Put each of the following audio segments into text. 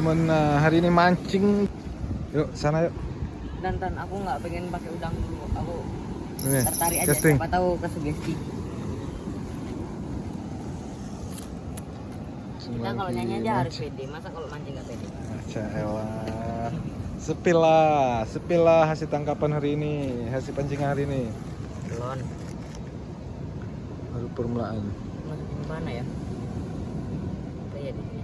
teman-teman. Nah, hari ini mancing. Yuk, sana yuk. Dan aku nggak pengen pakai udang dulu. Aku Ini, tertarik aja, casting. siapa tahu kesugesti. Kita kalau nyanyi aja harus pede. Masa kalau mancing nggak pede? Elah. Sepilah hasil tangkapan hari ini, hasil pancingan hari ini. Belum. Baru permulaan. Masukin di mana ya? Kayak di sini.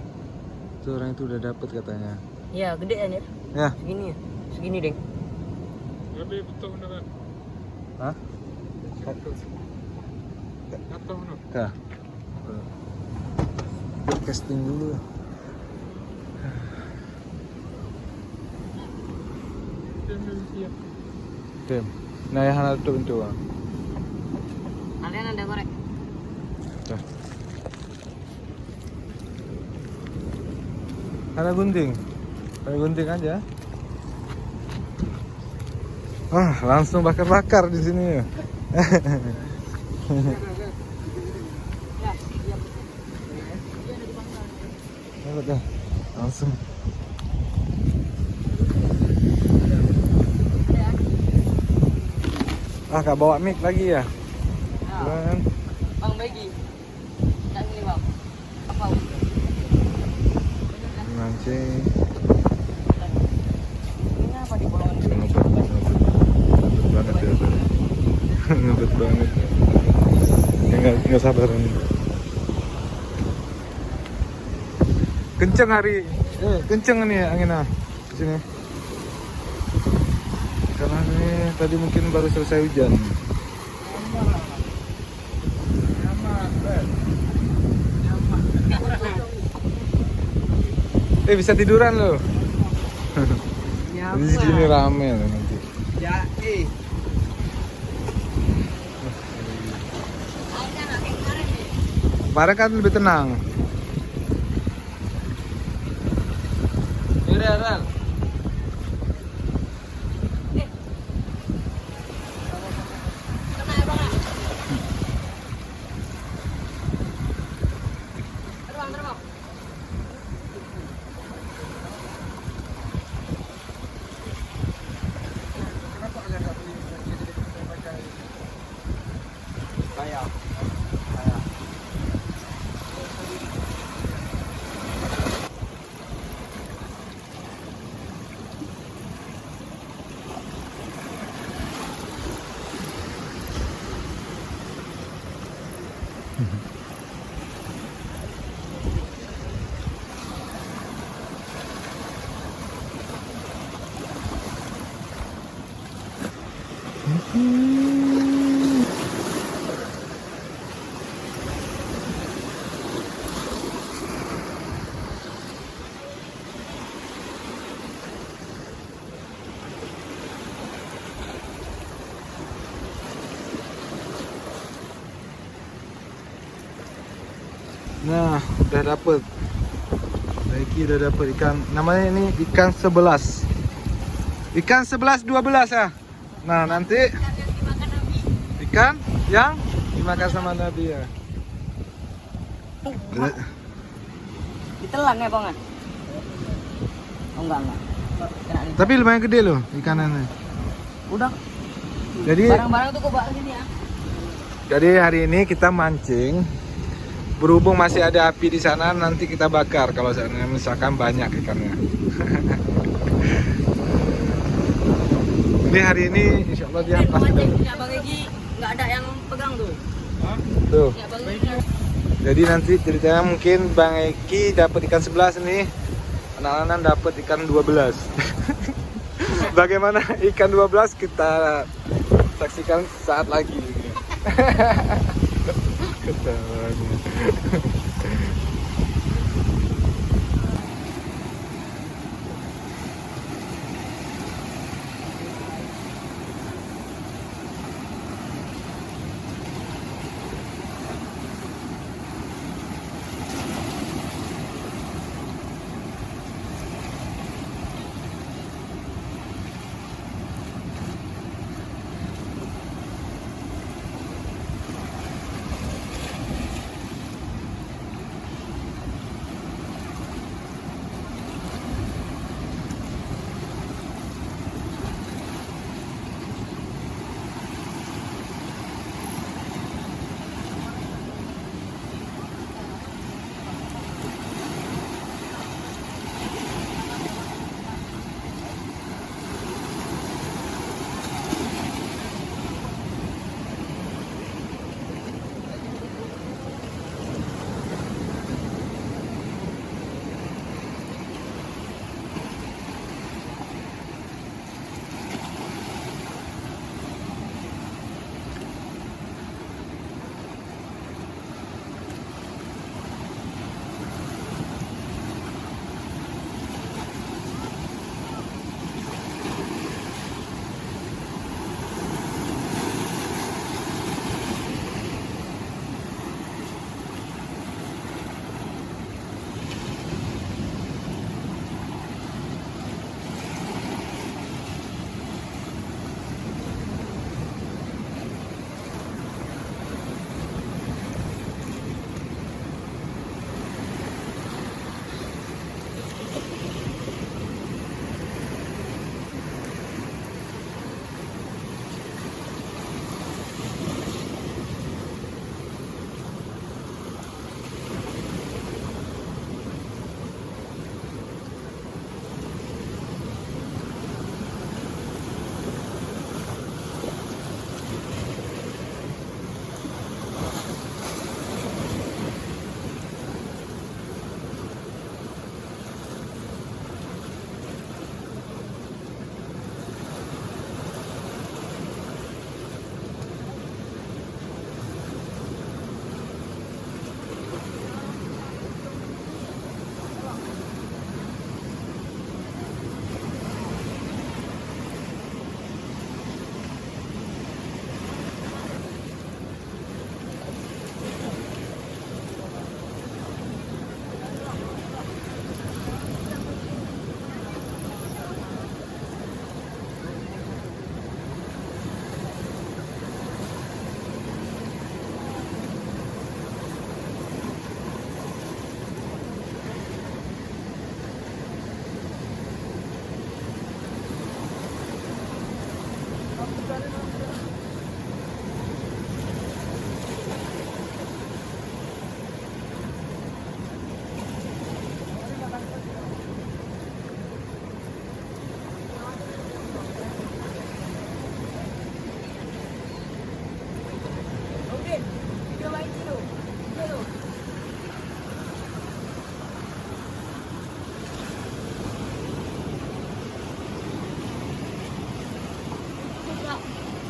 Tuh orang itu udah dapet katanya. Iya, gede kan ya? Ya. Segini ya? Segini, Deng. Lebih betul beneran. Hah? Atau bener? Ya. Casting dulu. Dem. Nah, yang ada tuh bentuk. Kalian ada korek? Tuh. Ada gunting. Pakai gunting aja. Ah, langsung bakar-bakar di sini ya. Udah, langsung. Ah, gak bawa mic lagi ya? Kan? Bang Begi. Yang ini, Bang. Apa? Mancing. Ini apa di bawah ini? Ngebet banget ya, tadi. Ngebet banget. Ya nggak sabaran. Kenceng kenceng nih anginnya di sini. Karena ini tadi mungkin baru selesai hujan. Bisa tiduran loh. Di sini rame loh nanti. Ya, Kemarin kan lebih tenang. Ran. Nah, udah dapet. Baiki udah dapet ikan. Namanya ini ikan 11. Ikan 11 12 ya. Nah, nanti ikan yang dimakan sama Nabi ya. Ditelan ya, Bang? Oh, enggak. Tapi lumayan gede loh ikanannya. Udah. Jadi Barang-barang tuh kok bawa sini ya. Jadi hari ini kita mancing. Berhubung masih ada api di sana, nanti kita bakar kalau misalkan banyak ikannya. Ini hari ini insya Allah dia pasti dapat. Ya, Bang Egi nggak ada yang pegang tuh. Tuh. Ya, Bang Egi. Jadi nanti ceritanya mungkin Bang Eki dapat ikan 11 nih. Anak-anak dapat ikan 12. Bagaimana ikan 12 kita saksikan saat lagi. Ketawanya.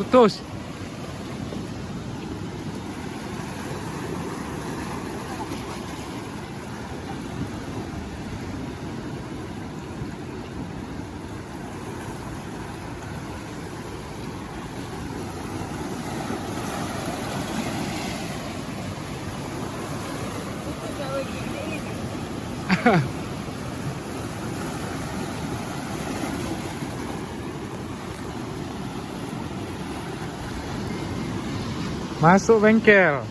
Putus. Masuk bengkel.